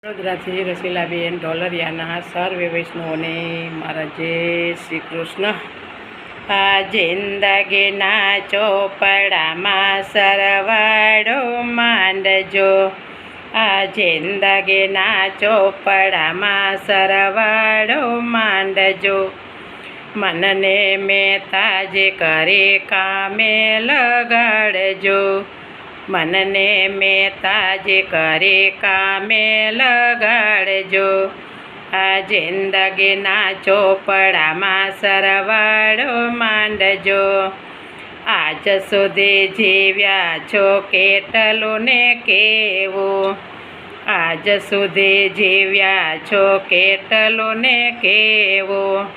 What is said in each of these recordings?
વડોદરાથી રસીલાબેન ઢોલરિયાના સર્વે વૈષ્ણવોને મારા જય શ્રી કૃષ્ણ। આ જિંદગીના ચોપડામાં સરવાળો માંડજો, આ જિંદગીના ચોપડામાં સરવાળો માંડજો। મનને મેતાજી કરી કામે લગાડજો, મનને મેતાજી કરી કામે લગાડજો। આ જિંદગીના ચોપડામાં સરવાળો માંડજો। આજ સુધી જીવ્યા છો કેટલું ને કેવું, આજ સુધી જીવ્યા છો કેટલું ને કેવું।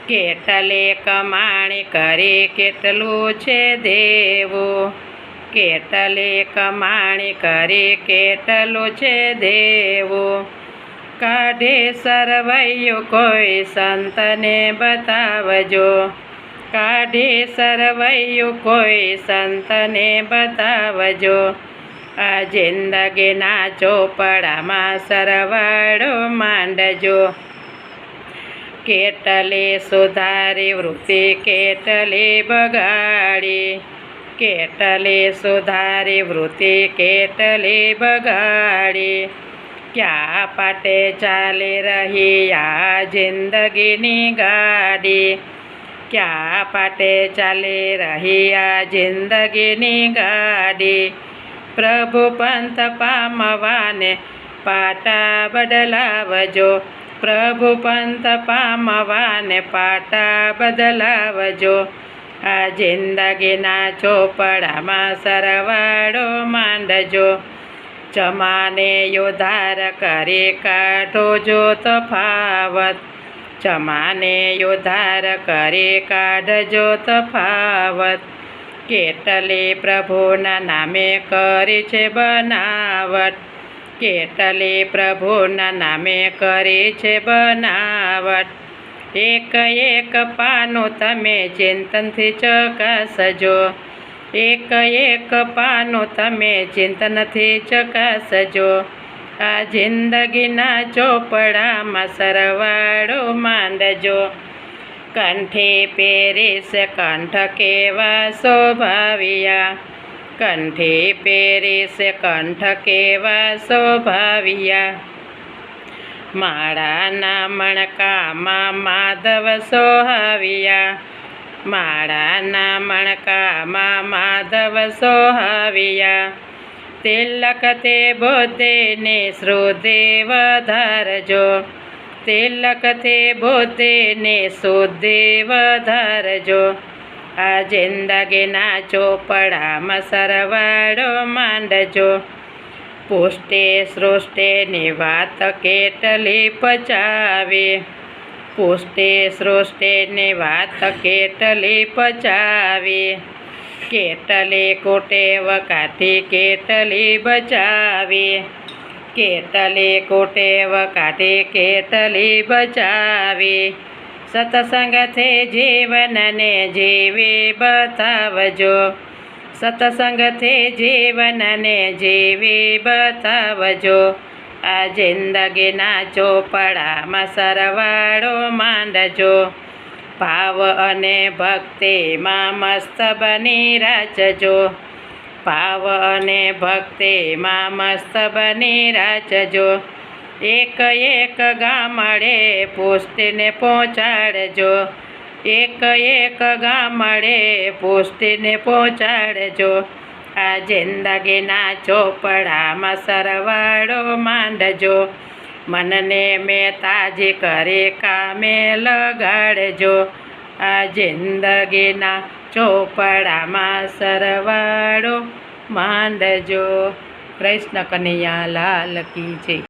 કેટલી કમાણી કરી કેટલું છે દેવું, કેટલી કમાણી કરી કેટલું છે દેવું। કાઢે સરવૈયું કોઈ સંતને બતાવજો, કાઢે સરવૈયું કોઈ સંતને બતાવજો। આ જિંદગીના ચોપડામાં સરવાળો માંડજો। કેટલી સુધારી વૃત્તિ કેટલી બગાડી, કેટલી સુધારી વૃત્તિ કેટલી બગાડી। ક્યાં પાટે ચાલી રહી આ જિંદગીની ગાડી, ક્યાં પાટે ચાલી રહી આ જિંદગીની ગાડી। પ્રભુ પંથ પામવાને પાટા બદલાવજો, પ્રભુ પંથ પામવાને પાટા બદલાવજો। આ જિંદગીના ચોપડામાં સરવાળો માંડજો। ચમાને ઉદ્ધાર કરી કાઢો જો તફાવત, ચમાને ઉદ્ધાર કરી કાઢજો તફાવત। કેટલી પ્રભુના નામે કરી છે બનાવટ, કેટલી પ્રભુના નામે કરી છે બનાવટ। એક એક પાનું તમે ચિંતનથી ચકાસજો, એક એક પાનું તમે ચિંતનથી ચકાસજો। આ જિંદગીના ચોપડામાં સરવાળો માંડજો। કંઠી પહેરીશ કંઠ કેવા શોભાવ્યા, કંઠી પહેરીશ કંઠ કેવા શોભાવ્યા। માળાના મણકામાં માધવ સોહાવ્યા, માળાના મણકામાં માધવ સોહાવ્યા। તિલક તે બુદ્ધિને શ્રુતિ વધારજો, તિલક તે બુદ્ધિને શુદ્ધિ વધારજો। આ જિંદગીના ચોપડામાં સરવાળો માંડજો। પુષ્ટિ સૃષ્ટિની વાત કેટલી પચાવી, પુષ્ટિ સૃષ્ટિની વાત કેટલી પચાવી। કેટલી કુટેવ કાઢી કેટલી બચાવી, કેટલી કુટેવ કાઢી કેટલી બચાવી। સત્સંગથી જીવનને જીવી બતાવજો, સત્સંગથી જીવનને જીવી બતાવજો। આ જિંદગીના ચોપડામાં સરવાળો માંડજો। ભાવ અને ભક્તિમાં મસ્ત બની રાખજો, ભાવ અને ભક્તિમાં મસ્ત બની રાખજો। એક એક ગામડે પુષ્ટિને પહોંચાડજો, એક એક ગામડે પુષ્ટિને પહોંચાડજો। આ જિંદગીના ચોપડામાં સરવાળો માંડજો। મનને મેતાજી કરી કામે લગાડજો। આ જિંદગીના ચોપડામાં સરવાળો માંડજો। કૃષ્ણ કનૈયા લાલ કી જય।